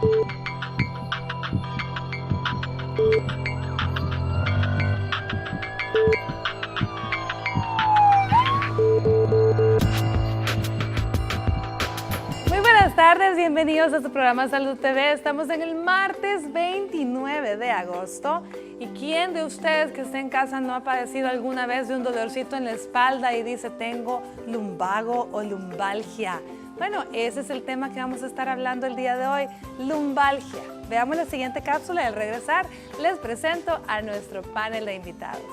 Buenas tardes, bienvenidos a su programa Salud TV. Estamos en el martes 29 de agosto. ¿Y quién de ustedes que esté en casa no ha padecido alguna vez de un dolorcito en la espalda y dice tengo lumbago o lumbalgia? Bueno, ese es el tema que vamos a estar hablando el día de hoy, lumbalgia. Veamos la siguiente cápsula y al regresar les presento a nuestro panel de invitados.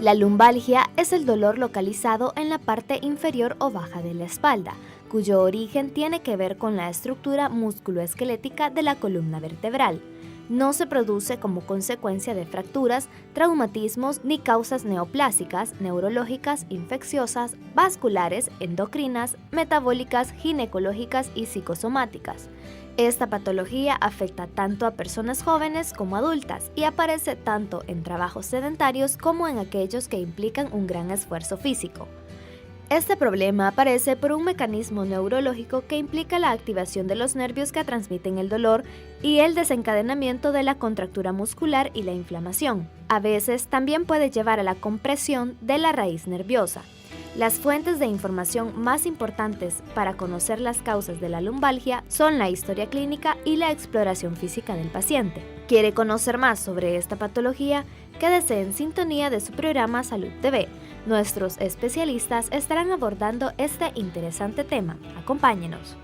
La lumbalgia es el dolor localizado en la parte inferior o baja de la espalda, cuyo origen tiene que ver con la estructura musculoesquelética de la columna vertebral. No se produce como consecuencia de fracturas, traumatismos ni causas neoplásicas, neurológicas, infecciosas, vasculares, endocrinas, metabólicas, ginecológicas y psicosomáticas. Esta patología afecta tanto a personas jóvenes como adultas y aparece tanto en trabajos sedentarios como en aquellos que implican un gran esfuerzo físico. Este problema aparece por un mecanismo neurológico que implica la activación de los nervios que transmiten el dolor y el desencadenamiento de la contractura muscular y la inflamación. A veces también puede llevar a la compresión de la raíz nerviosa. Las fuentes de información más importantes para conocer las causas de la lumbalgia son la historia clínica y la exploración física del paciente. ¿Quiere conocer más sobre esta patología? Quédese en sintonía de su programa Salud TV. Nuestros especialistas estarán abordando este interesante tema. Acompáñenos.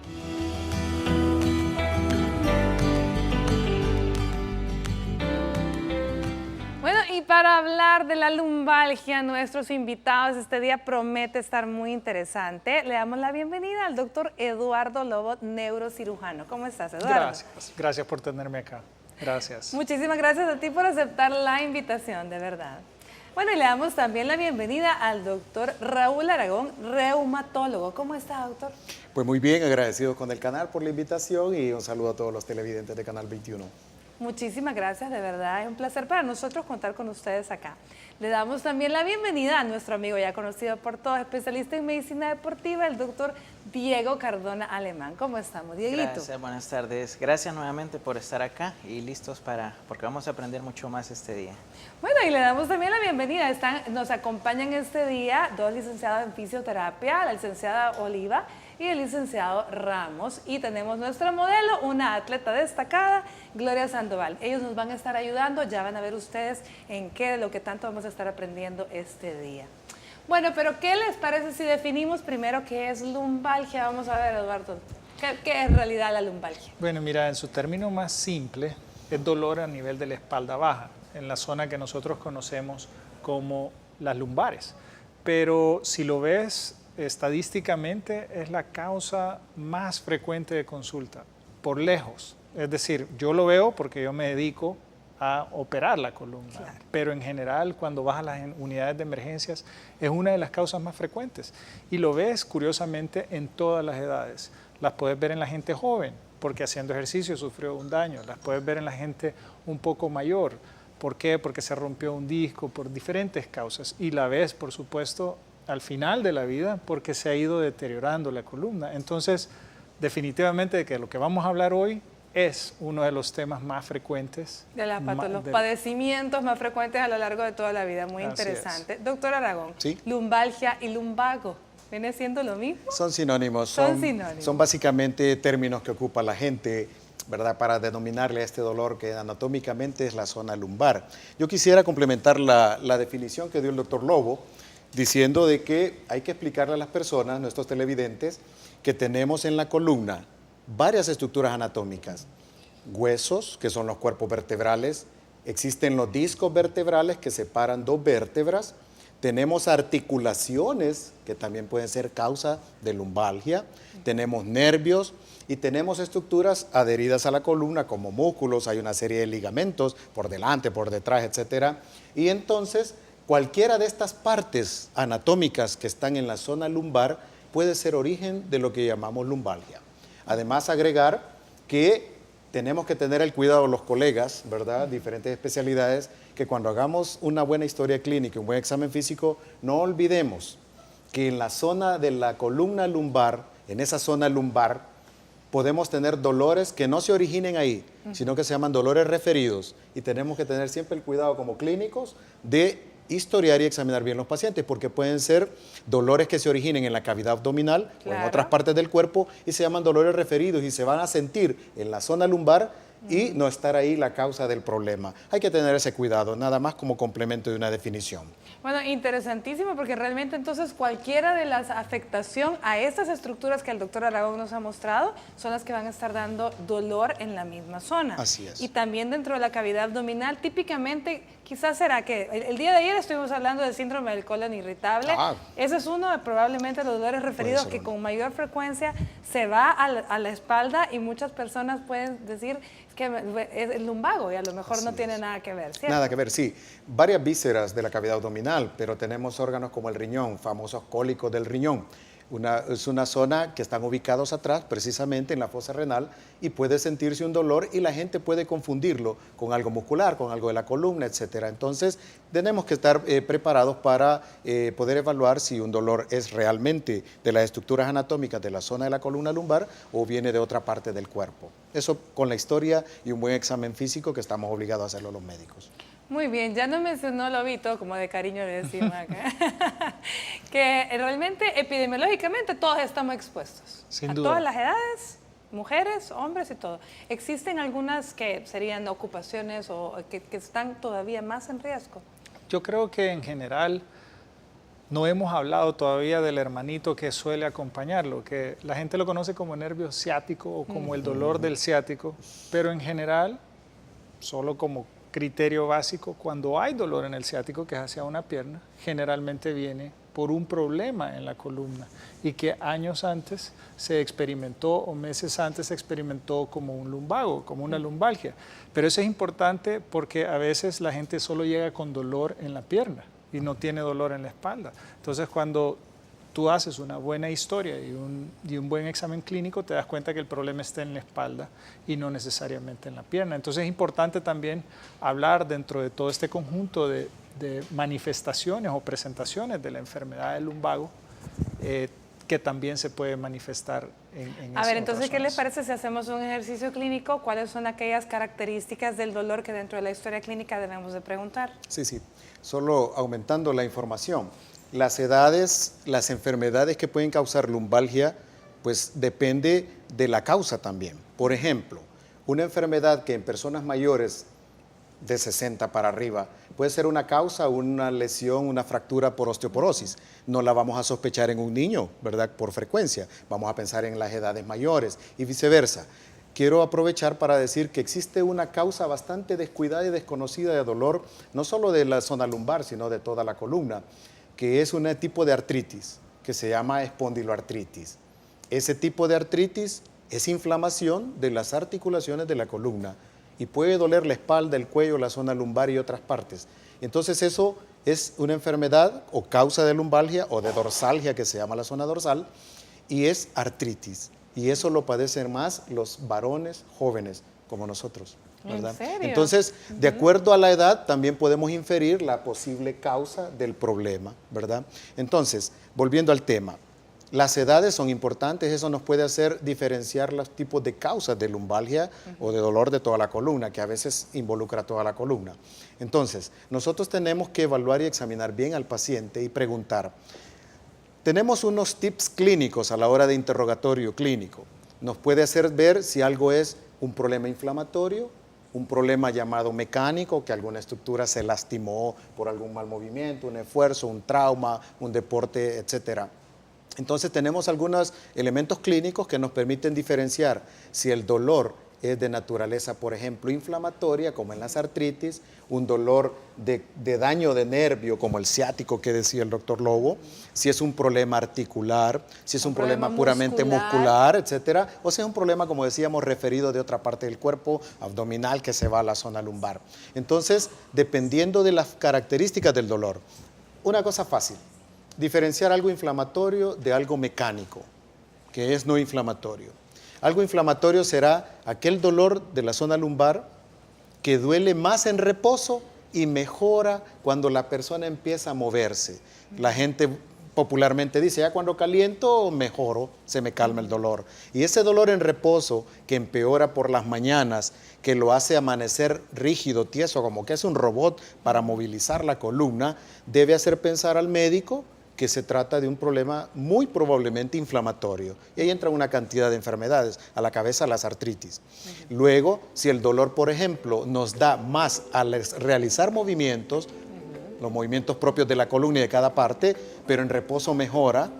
Bueno, y para hablar de la lumbalgia, nuestros invitados este día promete estar muy interesante. Le damos la bienvenida al doctor Eduardo Lobo, neurocirujano. ¿Cómo estás, Eduardo? Gracias por tenerme acá. Gracias. Muchísimas gracias a ti por aceptar la invitación, de verdad. Bueno, y le damos también la bienvenida al doctor Raúl Aragón, reumatólogo. ¿Cómo está, doctor? Pues muy bien, agradecido con el canal por la invitación y un saludo a todos los televidentes de Canal 21. Muchísimas gracias, de verdad, es un placer para nosotros contar con ustedes acá. Le damos también la bienvenida a nuestro amigo ya conocido por todos, especialista en medicina deportiva, el doctor Diego Cardona Alemán. ¿Cómo estamos, Dieguito? Gracias, buenas tardes. Gracias nuevamente por estar acá y listos porque vamos a aprender mucho más este día. Bueno, y le damos también la bienvenida. Nos acompañan este día dos licenciados en fisioterapia, la licenciada Oliva y el licenciado Ramos. Y tenemos nuestra modelo, una atleta destacada, Gloria Sandoval. Ellos nos van a estar ayudando, ya van a ver ustedes en qué de lo que tanto vamos a estar aprendiendo este día. Bueno, pero ¿qué les parece si definimos primero qué es lumbalgia? Vamos a ver, Eduardo, ¿qué es en realidad la lumbalgia? Bueno, mira, en su término más simple, es dolor a nivel de la espalda baja, en la zona que nosotros conocemos como las lumbares. Pero si lo ves estadísticamente, es la causa más frecuente de consulta, por lejos. Es decir, yo lo veo porque yo me dedico a operar la columna, claro. Pero en general cuando vas a las unidades de emergencias es una de las causas más frecuentes y lo ves curiosamente en todas las edades. Las puedes ver en la gente joven porque haciendo ejercicio sufrió un daño, las puedes ver en la gente un poco mayor. ¿Por qué? Porque se rompió un disco, por diferentes causas, y la ves por supuesto al final de la vida porque se ha ido deteriorando la columna. Entonces definitivamente de que lo que vamos a hablar hoy es uno de los temas más frecuentes. De los padecimientos más frecuentes a lo largo de toda la vida. Muy interesante. Doctor Aragón, ¿sí? Lumbalgia y lumbago, ¿viene siendo lo mismo? Son sinónimos. Son básicamente términos que ocupa la gente, ¿verdad?, para denominarle a este dolor que anatómicamente es la zona lumbar. Yo quisiera complementar la definición que dio el doctor Lobo, diciendo de que hay que explicarle a las personas, nuestros televidentes, que tenemos en la columna varias estructuras anatómicas, huesos, que son los cuerpos vertebrales, existen los discos vertebrales que separan dos vértebras, tenemos articulaciones que también pueden ser causa de lumbalgia, tenemos nervios y tenemos estructuras adheridas a la columna como músculos, hay una serie de ligamentos por delante, por detrás, etcétera, y entonces cualquiera de estas partes anatómicas que están en la zona lumbar puede ser origen de lo que llamamos lumbalgia. Además, agregar que tenemos que tener el cuidado los colegas, ¿verdad? Diferentes especialidades, que cuando hagamos una buena historia clínica, un buen examen físico, no olvidemos que en la zona de la columna lumbar, en esa zona lumbar, podemos tener dolores que no se originen ahí, sino que se llaman dolores referidos. Y tenemos que tener siempre el cuidado como clínicos de historiar y examinar bien los pacientes, porque pueden ser dolores que se originen en la cavidad abdominal o en otras partes del cuerpo y se llaman dolores referidos y se van a sentir en la zona lumbar y no estar ahí la causa del problema. Hay que tener ese cuidado, nada más como complemento de una definición. Bueno, interesantísimo, porque realmente entonces cualquiera de las afectación a estas estructuras que el doctor Aragón nos ha mostrado son las que van a estar dando dolor en la misma zona. Así es. Y también dentro de la cavidad abdominal, típicamente, quizás será que el día de ayer estuvimos hablando del síndrome del colon irritable. Ese es uno de probablemente los dolores referidos que con mayor frecuencia se va a la espalda y muchas personas pueden decir que es el lumbago y a lo mejor no tiene nada que ver, ¿cierto? Nada que ver, sí. Varias vísceras de la cavidad abdominal, pero tenemos órganos como el riñón, famosos cólicos del riñón. Es una zona que están ubicados atrás, precisamente en la fosa renal, y puede sentirse un dolor y la gente puede confundirlo con algo muscular, con algo de la columna, etcétera. Entonces, tenemos que estar preparados para poder evaluar si un dolor es realmente de las estructuras anatómicas de la zona de la columna lumbar o viene de otra parte del cuerpo. Eso con la historia y un buen examen físico que estamos obligados a hacerlo los médicos. Muy bien, ya nos mencionó Lobito, como de cariño le decimos acá, que realmente epidemiológicamente todos estamos expuestos. Sin A duda. todas las edades, mujeres, hombres y todo. ¿Existen algunas que serían ocupaciones o que están todavía más en riesgo? Yo creo que en general no hemos hablado todavía del hermanito que suele acompañarlo, que la gente lo conoce como nervio ciático o como el dolor del ciático, pero en general, solo como criterio básico, cuando hay dolor en el ciático, que es hacia una pierna, generalmente viene por un problema en la columna y que años antes se experimentó o meses antes se experimentó como un lumbago, como una lumbalgia. Pero eso es importante porque a veces la gente solo llega con dolor en la pierna y no tiene dolor en la espalda. Entonces, cuando tú haces una buena historia y un buen examen clínico, te das cuenta que el problema está en la espalda y no necesariamente en la pierna. Entonces es importante también hablar dentro de todo este conjunto de manifestaciones o presentaciones de la enfermedad del lumbago que también se puede manifestar en A ver, entonces, ¿qué les zonas. parece si hacemos un ejercicio clínico? ¿Cuáles son aquellas características del dolor que dentro de la historia clínica debemos de preguntar? Sí, sí. Solo aumentando la información. Las edades, las enfermedades que pueden causar lumbalgia, pues depende de la causa también. Por ejemplo, una enfermedad que en personas mayores de 60 para arriba puede ser una causa, una lesión, una fractura por osteoporosis. No la vamos a sospechar en un niño, ¿verdad? Por frecuencia. Vamos a pensar en las edades mayores y viceversa. Quiero aprovechar para decir que existe una causa bastante descuidada y desconocida de dolor, no solo de la zona lumbar, sino de toda la columna, que es un tipo de artritis que se llama espondiloartritis. Ese tipo de artritis es inflamación de las articulaciones de la columna y puede doler la espalda, el cuello, la zona lumbar y otras partes. Entonces eso es una enfermedad o causa de lumbalgia o de dorsalgia, que se llama la zona dorsal, y es artritis. Y eso lo padecen más los varones jóvenes como nosotros, ¿verdad? ¿En serio? Entonces, de acuerdo a la edad, también podemos inferir la posible causa del problema, ¿verdad? Entonces, volviendo al tema, las edades son importantes, eso nos puede hacer diferenciar los tipos de causas de lumbalgia o de dolor de toda la columna, que a veces involucra toda la columna. Entonces, nosotros tenemos que evaluar y examinar bien al paciente y preguntar. Tenemos unos tips clínicos a la hora de interrogatorio clínico. Nos puede hacer ver si algo es un problema inflamatorio, un problema llamado mecánico, que alguna estructura se lastimó por algún mal movimiento, un esfuerzo, un trauma, un deporte, etcétera. Entonces tenemos algunos elementos clínicos que nos permiten diferenciar si el dolor es de naturaleza, por ejemplo, inflamatoria, como en las artritis, un dolor de daño de nervio, como el ciático que decía el doctor Lobo, si es un problema articular, si es un problema puramente muscular, etcétera, o si es un problema, como decíamos, referido de otra parte del cuerpo, abdominal, que se va a la zona lumbar. Entonces, dependiendo de las características del dolor, una cosa fácil, diferenciar algo inflamatorio de algo mecánico, que es no inflamatorio. Algo inflamatorio será aquel dolor de la zona lumbar que duele más en reposo y mejora cuando la persona empieza a moverse. La gente popularmente dice, ya cuando caliento mejoro, se me calma el dolor. Y ese dolor en reposo que empeora por las mañanas, que lo hace amanecer rígido, tieso, como que es un robot para movilizar la columna, debe hacer pensar al médico que se trata de un problema muy probablemente inflamatorio. Y ahí entra una cantidad de enfermedades, a la cabeza las artritis. Luego, si el dolor, por ejemplo, nos da más al realizar movimientos, los movimientos propios de la columna y de cada parte, pero en reposo mejora,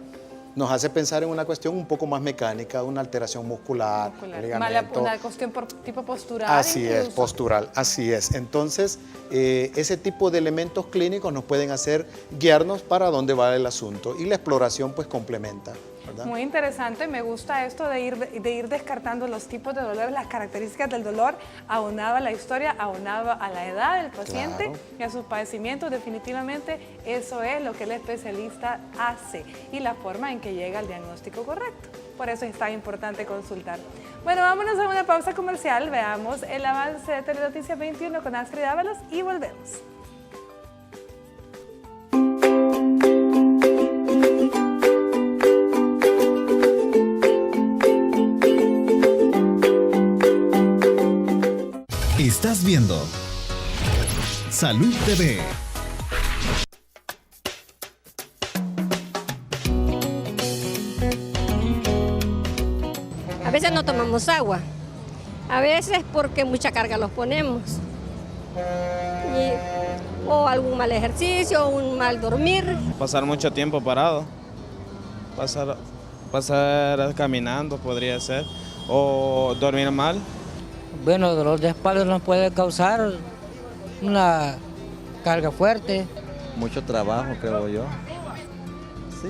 nos hace pensar en una cuestión un poco más mecánica, una alteración muscular, ligamento. Una cuestión tipo postural. Así es, postural, así es. Entonces, ese tipo de elementos clínicos nos pueden hacer guiarnos para dónde va el asunto y la exploración pues complementa, ¿verdad? Muy interesante, me gusta esto de ir descartando los tipos de dolores, las características del dolor, aunado a la historia, aunado a la edad del paciente y a sus padecimientos. Definitivamente eso es lo que el especialista hace y la forma en que llega al diagnóstico correcto. Por eso es tan importante consultar. Bueno, vámonos a una pausa comercial, veamos el avance de Telenoticias 21 con Astrid Ábalos y volvemos. Estás viendo Salud TV. A veces no tomamos agua, a veces porque mucha carga los ponemos, o algún mal ejercicio, un mal dormir. Pasar mucho tiempo parado, pasar caminando podría ser, o dormir mal. Bueno, el dolor de espalda nos puede causar una carga fuerte. Mucho trabajo, creo yo. Sí,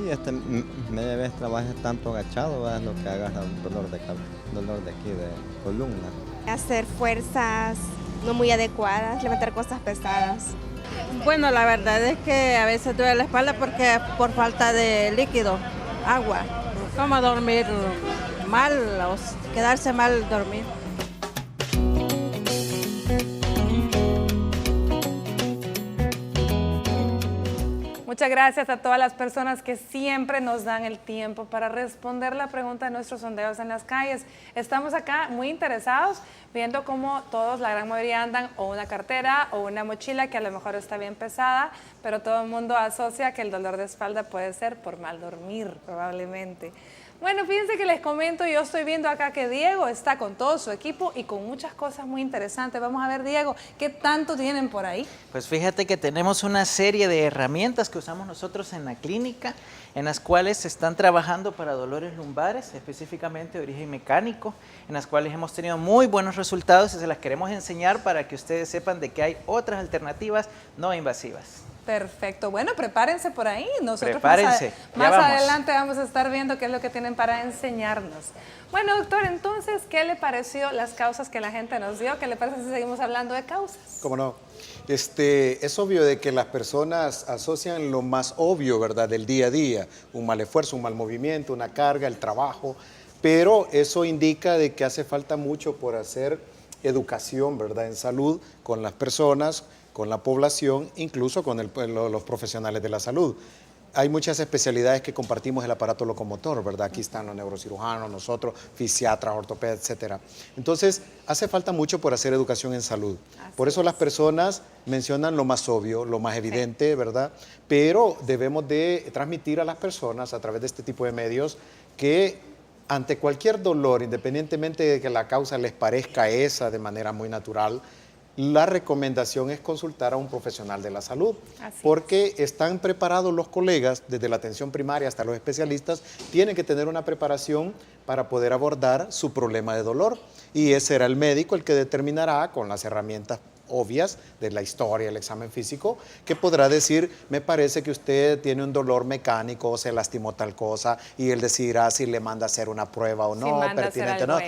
media vez trabajas tanto agachado, es lo que agarra un dolor de aquí, de columna. Hacer fuerzas no muy adecuadas, levantar cosas pesadas. Bueno, la verdad es que a veces duele la espalda porque por falta de líquido, agua. Como dormir mal o quedarse mal dormir. Muchas gracias a todas las personas que siempre nos dan el tiempo para responder la pregunta de nuestros sondeos en las calles. Estamos acá muy interesados viendo cómo todos, la gran mayoría andan o una cartera o una mochila que a lo mejor está bien pesada, pero todo el mundo asocia que el dolor de espalda puede ser por mal dormir, probablemente. Bueno, fíjense que les comento, yo estoy viendo acá que Diego está con todo su equipo y con muchas cosas muy interesantes. Vamos a ver, Diego, ¿qué tanto tienen por ahí? Pues fíjate que tenemos una serie de herramientas que usamos nosotros en la clínica, en las cuales se están trabajando para dolores lumbares, específicamente de origen mecánico, en las cuales hemos tenido muy buenos resultados y se las queremos enseñar para que ustedes sepan de que hay otras alternativas no invasivas. Perfecto. Bueno, prepárense por ahí. Nosotros prepárense. Más adelante vamos a estar viendo qué es lo que tienen para enseñarnos. Bueno, doctor, entonces, ¿qué le pareció las causas que la gente nos dio? ¿Qué le parece si seguimos hablando de causas? ¿Cómo no? Es obvio de que las personas asocian lo más obvio, ¿verdad?, del día a día. Un mal esfuerzo, un mal movimiento, una carga, el trabajo. Pero eso indica de que hace falta mucho por hacer educación, ¿verdad?, en salud con las personas, con la población, incluso con los profesionales de la salud. Hay muchas especialidades que compartimos el aparato locomotor, ¿verdad? Aquí están los neurocirujanos, nosotros, fisiatras, ortopedas, etcétera. Entonces, hace falta mucho por hacer educación en salud. Por eso las personas mencionan lo más obvio, lo más evidente, ¿verdad? Pero debemos de transmitir a las personas a través de este tipo de medios que ante cualquier dolor, independientemente de que la causa les parezca esa de manera muy natural, la recomendación es consultar a un profesional de la salud, porque están preparados los colegas, desde la atención primaria hasta los especialistas, tienen que tener una preparación para poder abordar su problema de dolor. Y ese será el médico el que determinará con las herramientas obvias de la historia, el examen físico, que podrá decir, me parece que usted tiene un dolor mecánico, se lastimó tal cosa, y él decidirá si le manda a hacer una prueba o no, pertinente o no.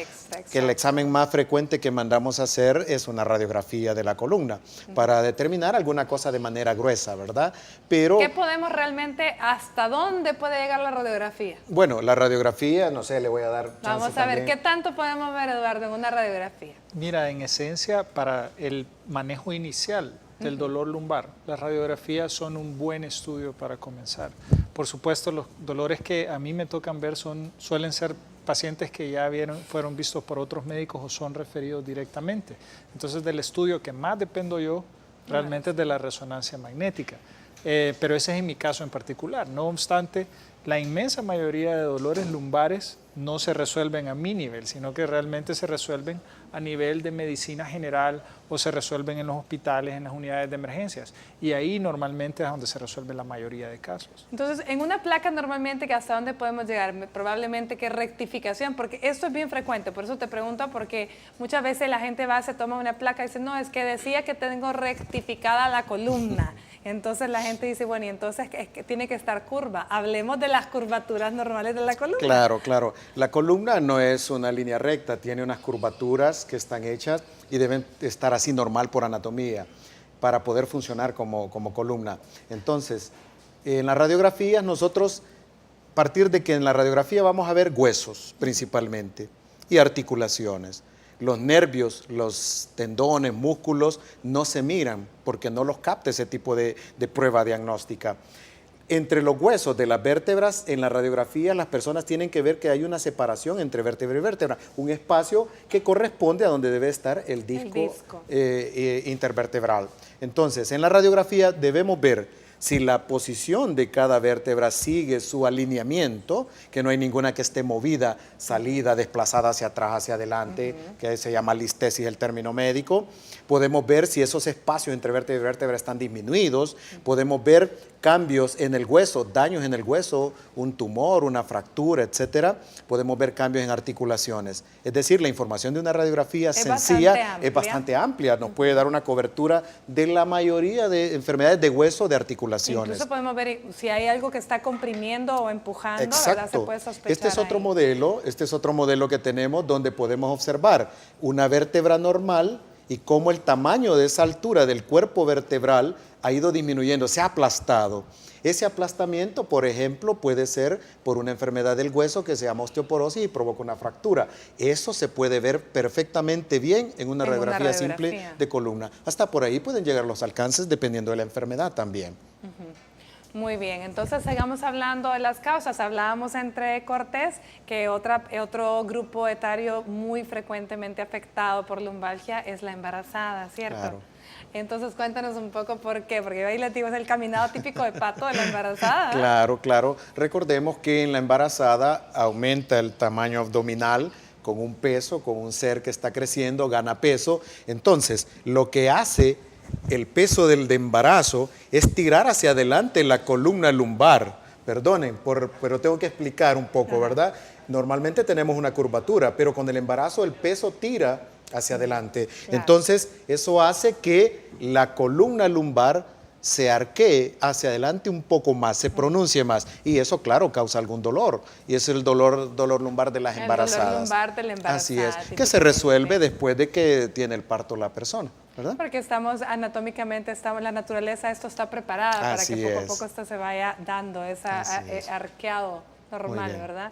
que el examen más frecuente que mandamos a hacer es una radiografía de la columna para determinar alguna cosa de manera gruesa, ¿verdad? Pero, ¿qué podemos realmente, hasta dónde puede llegar la radiografía? bueno, la radiografía, no sé, le voy a dar chance Vamos a ver, también. ¿qué tanto podemos ver, Eduardo, en una radiografía? Mira, en esencia, para el manejo inicial del dolor lumbar, las radiografías son un buen estudio para comenzar. Por supuesto, los dolores que a mí me tocan ver suelen ser pacientes que ya fueron vistos por otros médicos o son referidos directamente. Entonces, del estudio que más dependo yo realmente es de la resonancia magnética. Pero ese es en mi caso en particular. No obstante, la inmensa mayoría de dolores lumbares no se resuelven a mi nivel, sino que realmente se resuelven a nivel de medicina general o se resuelven en los hospitales, en las unidades de emergencias. Y ahí normalmente es donde se resuelve la mayoría de casos. Entonces, en una placa normalmente, ¿hasta dónde podemos llegar? Probablemente que rectificación, porque esto es bien frecuente, por eso te pregunto, porque muchas veces la gente va, se toma una placa y dice, no, es que decía que tengo rectificada la columna. Entonces la gente dice, bueno, y entonces es que tiene que estar curva. Hablemos de las curvaturas normales de la columna. Claro, claro. La columna no es una línea recta, tiene unas curvaturas que están hechas y deben estar así normal por anatomía para poder funcionar como columna. Entonces, en las radiografías nosotros, a partir de que en la radiografía vamos a ver huesos principalmente y articulaciones. Los nervios, los tendones, músculos no se miran porque no los capta ese tipo de prueba diagnóstica. Entre los huesos de las vértebras, en la radiografía las personas tienen que ver que hay una separación entre vértebra y vértebra, un espacio que corresponde a donde debe estar el disco. Intervertebral. Entonces, en la radiografía debemos ver si la posición de cada vértebra sigue su alineamiento, que no hay ninguna que esté movida, salida, desplazada hacia atrás, hacia adelante, que se llama listesis, el término médico. Podemos ver si esos espacios entre vértebra y vértebra están disminuidos. Podemos ver cambios en el hueso, daños en el hueso, un tumor, una fractura, etcétera. Podemos ver cambios en articulaciones. Es decir, la información de una radiografía sencilla es bastante amplia. Nos puede dar una cobertura de la mayoría de enfermedades de hueso, de articulaciones. Incluso podemos ver si hay algo que está comprimiendo o empujando, ¿verdad? Se puede sospechar. Este es otro modelo que tenemos donde podemos observar una vértebra normal y cómo el tamaño de esa altura del cuerpo vertebral ha ido disminuyendo, se ha aplastado. Ese aplastamiento, por ejemplo, puede ser por una enfermedad del hueso que se llama osteoporosis y provoca una fractura. Eso se puede ver perfectamente bien en una radiografía simple de columna. Hasta por ahí pueden llegar los alcances dependiendo de la enfermedad también. Muy bien, entonces sigamos hablando de las causas. Hablábamos entre Cortés, que otro grupo etario muy frecuentemente afectado por lumbalgia es la embarazada, ¿cierto? Claro. Entonces cuéntanos un poco por qué, porque ahí le digo, es el caminado típico de pato de la embarazada. Claro, claro. Recordemos que en la embarazada aumenta el tamaño abdominal con un peso, con un ser que está creciendo, gana peso. Entonces, lo que hace el peso del embarazo es tirar hacia adelante la columna lumbar. Perdonen, pero tengo que explicar un poco, ¿verdad? Normalmente tenemos una curvatura, pero con el embarazo el peso tira hacia adelante. Claro. Entonces, eso hace que la columna lumbar se arquee hacia adelante un poco más, se pronuncie más. Y eso, claro, causa algún dolor. Y es el dolor lumbar de las embarazadas. El dolor lumbar de la embarazada. Así es, que se resuelve después de que tiene el parto la persona, ¿verdad? Porque estamos anatómicamente, la naturaleza esto está preparada para que poco a poco esto se vaya dando, esa arqueado normal, ¿verdad?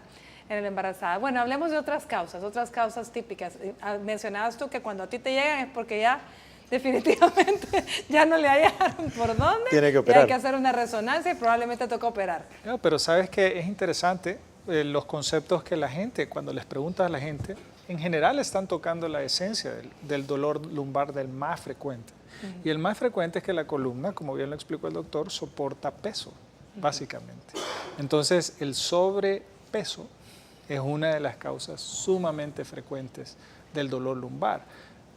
En la embarazada. Bueno, hablemos de otras causas típicas. Mencionabas tú que cuando a ti te llegan es porque ya definitivamente ya no le hallaron por dónde. Tiene que operar. Y hay que hacer una resonancia y probablemente toca operar. No, pero sabes que es interesante los conceptos que la gente, cuando les preguntas a la gente, en general están tocando la esencia del dolor lumbar del más frecuente. Y el más frecuente es que la columna, como bien lo explicó el doctor, soporta peso, básicamente. Entonces, el sobrepeso es una de las causas sumamente frecuentes del dolor lumbar.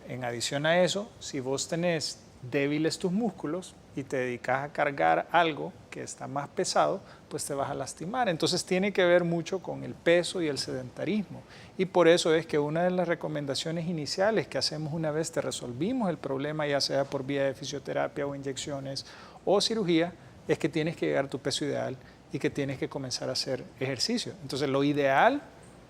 En adición a eso, si vos tenés débiles tus músculos y te dedicas a cargar algo que está más pesado, pues te vas a lastimar. Entonces tiene que ver mucho con el peso y el sedentarismo. Y por eso es que una de las recomendaciones iniciales que hacemos una vez te resolvimos el problema, ya sea por vía de fisioterapia o inyecciones o cirugía, es que tienes que llegar a tu peso ideal y que tienes que comenzar a hacer ejercicio. Entonces lo ideal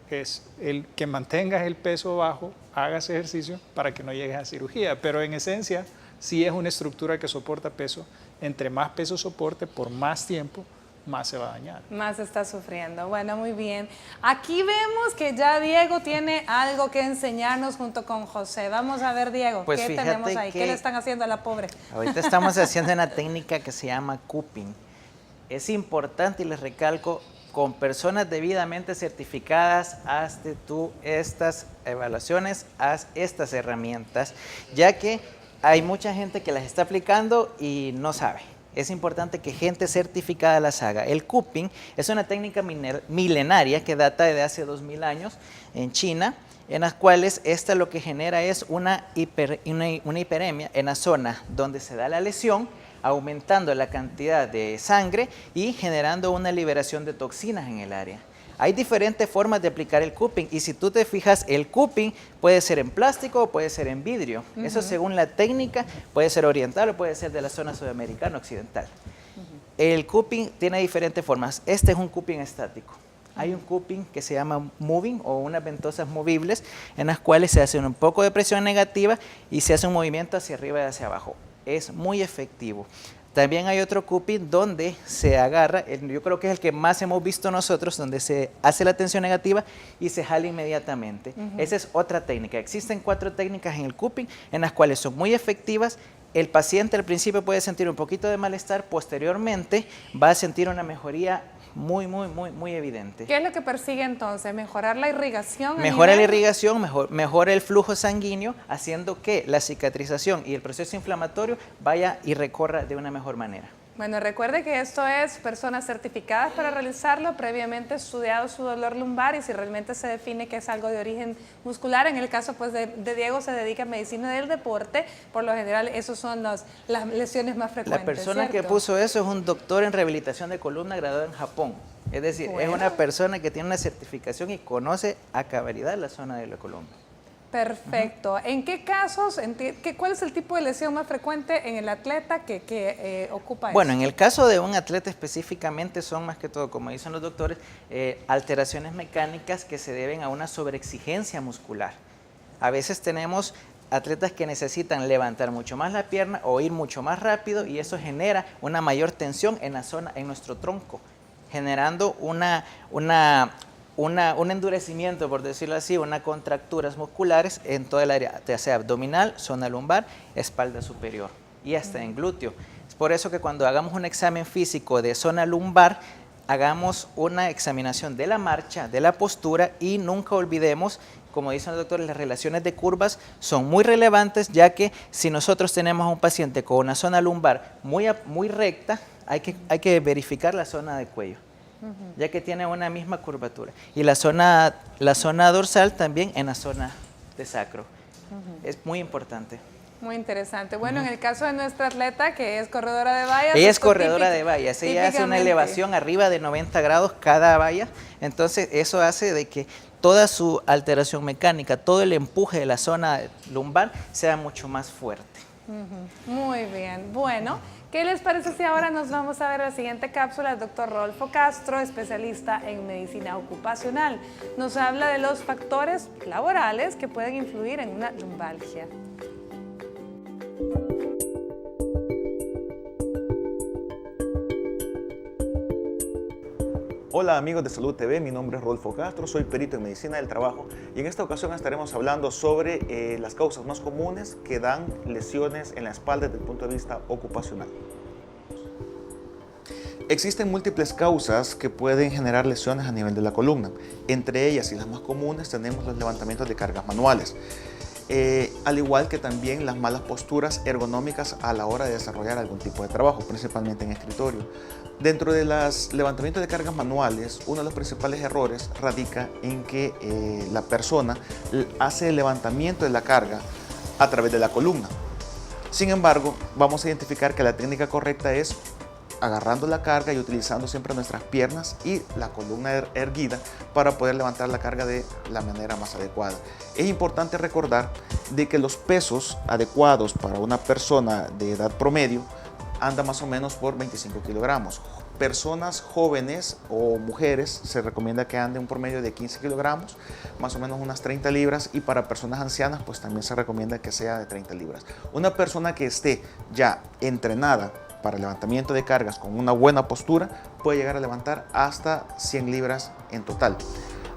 es el que mantengas el peso bajo, hagas ejercicio para que no llegues a cirugía. Pero en esencia, sí es una estructura que soporta peso. Entre más peso soporte por más tiempo, más se va a dañar. Más está sufriendo. Bueno, muy bien. Aquí vemos que ya Diego tiene algo que enseñarnos junto con José. Vamos a ver, Diego, pues ¿qué tenemos ahí? ¿Qué le están haciendo a la pobre? Ahorita estamos haciendo una técnica que se llama cupping. Es importante, y les recalco, con personas debidamente certificadas, hazte tú estas evaluaciones, haz estas herramientas, ya que hay mucha gente que las está aplicando y no sabe. Es importante que gente certificada las haga. El cupping es una técnica milenaria que data de hace 2000 años en China, en las cuales esta lo que genera es una hiperemia en la zona donde se da la lesión, aumentando la cantidad de sangre y generando una liberación de toxinas en el área. Hay diferentes formas de aplicar el cupping y si tú te fijas, el cupping puede ser en plástico o puede ser en vidrio. Eso según la técnica, puede ser oriental o puede ser de la zona sudamericana occidental. El cupping tiene diferentes formas. Este es un cupping estático. Hay un cupping que se llama moving o unas ventosas movibles en las cuales se hace un poco de presión negativa y se hace un movimiento hacia arriba y hacia abajo. Es muy efectivo. También hay otro cupping donde se agarra, yo creo que es el que más hemos visto nosotros, donde se hace la tensión negativa y se jala inmediatamente. Esa es otra técnica. Existen 4 técnicas en el cupping en las cuales son muy efectivas. El paciente al principio puede sentir un poquito de malestar, posteriormente va a sentir una mejoría muy evidente. ¿Qué es lo que persigue entonces? ¿Mejorar la irrigación? Mejora la irrigación, mejora el flujo sanguíneo, haciendo que la cicatrización y el proceso inflamatorio vaya y recorra de una mejor manera. Bueno, recuerde que esto es personas certificadas para realizarlo, previamente estudiado su dolor lumbar y si realmente se define que es algo de origen muscular, en el caso pues de Diego se dedica a medicina del deporte, por lo general esos son las lesiones más frecuentes. La persona que puso eso es un doctor en rehabilitación de columna graduado en Japón, es decir, es una persona que tiene una certificación y conoce a cabalidad la zona de la columna. Perfecto. ¿En qué casos, cuál es el tipo de lesión más frecuente en el atleta que ocupa eso? Bueno, en el caso de un atleta específicamente son más que todo, como dicen los doctores, alteraciones mecánicas que se deben a una sobreexigencia muscular. A veces tenemos atletas que necesitan levantar mucho más la pierna o ir mucho más rápido y eso genera una mayor tensión en la zona, en nuestro tronco, generando un endurecimiento, por decirlo así, unas contracturas musculares en toda el área, ya sea abdominal, zona lumbar, espalda superior y hasta en glúteo. Es por eso que cuando hagamos un examen físico de zona lumbar, hagamos una examinación de la marcha, de la postura y nunca olvidemos, como dicen los doctores, las relaciones de curvas son muy relevantes, ya que si nosotros tenemos a un paciente con una zona lumbar muy recta, hay que verificar la zona de cuello, ya que tiene una misma curvatura. Y la zona dorsal también en la zona de sacro. Es muy importante. Muy interesante. Bueno, en el caso de nuestra atleta, que es corredora de vallas. Ella es corredora de vallas. Ella hace una elevación arriba de 90 grados cada valla. Entonces, eso hace de que toda su alteración mecánica, todo el empuje de la zona lumbar sea mucho más fuerte. Muy bien. Bueno, ¿qué les parece si ahora nos vamos a ver la siguiente cápsula? El doctor Rodolfo Castro, especialista en medicina ocupacional. Nos habla de los factores laborales que pueden influir en una lumbalgia. Hola amigos de Salud TV, mi nombre es Rodolfo Castro, soy perito en medicina del trabajo y en esta ocasión estaremos hablando sobre las causas más comunes que dan lesiones en la espalda desde el punto de vista ocupacional. Existen múltiples causas que pueden generar lesiones a nivel de la columna. Entre ellas y las más comunes tenemos los levantamientos de cargas manuales. Al igual que también las malas posturas ergonómicas a la hora de desarrollar algún tipo de trabajo, principalmente en escritorio. Dentro de los levantamientos de cargas manuales, uno de los principales errores radica en que la persona hace el levantamiento de la carga a través de la columna. Sin embargo, vamos a identificar que la técnica correcta es agarrando la carga y utilizando siempre nuestras piernas y la columna erguida para poder levantar la carga de la manera más adecuada. Es importante recordar de que los pesos adecuados para una persona de edad promedio anda más o menos por 25 kilogramos. Personas jóvenes o mujeres se recomienda que ande un promedio de 15 kilogramos, más o menos unas 30 libras, y para personas ancianas pues también se recomienda que sea de 30 libras. Una persona que esté ya entrenada para el levantamiento de cargas con una buena postura puede llegar a levantar hasta 100 libras en total.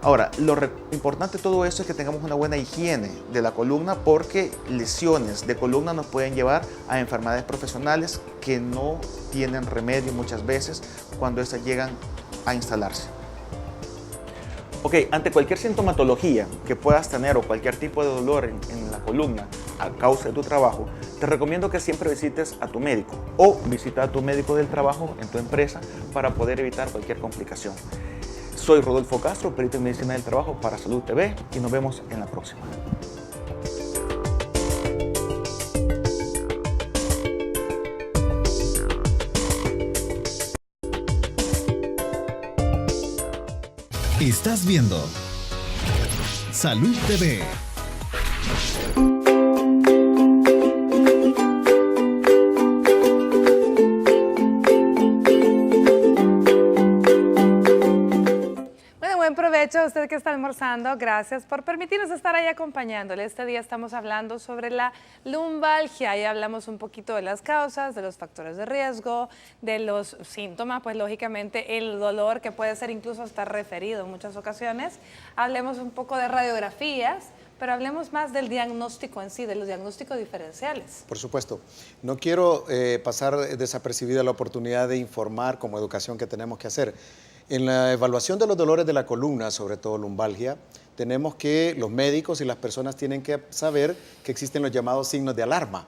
Ahora, lo importante de todo esto es que tengamos una buena higiene de la columna, porque lesiones de columna nos pueden llevar a enfermedades profesionales que no tienen remedio muchas veces cuando estas llegan a instalarse. Ok, ante cualquier sintomatología que puedas tener o cualquier tipo de dolor en la columna a causa de tu trabajo, te recomiendo que siempre visites a tu médico o visita a tu médico del trabajo en tu empresa para poder evitar cualquier complicación. Soy Rodolfo Castro, perito en Medicina del Trabajo para Salud TV, y nos vemos en la próxima. Estás viendo Salud TV. Buen provecho a usted que está almorzando. Gracias por permitirnos estar ahí acompañándole. Este día estamos hablando sobre la lumbalgia y hablamos un poquito de las causas, de los factores de riesgo, de los síntomas, pues lógicamente el dolor que puede ser incluso hasta referido en muchas ocasiones. Hablemos un poco de radiografías, pero hablemos más del diagnóstico en sí, de los diagnósticos diferenciales. Por supuesto. No quiero pasar desapercibida la oportunidad de informar como educación que tenemos que hacer. En la evaluación de los dolores de la columna, sobre todo lumbalgia, tenemos que los médicos y las personas tienen que saber que existen los llamados signos de alarma.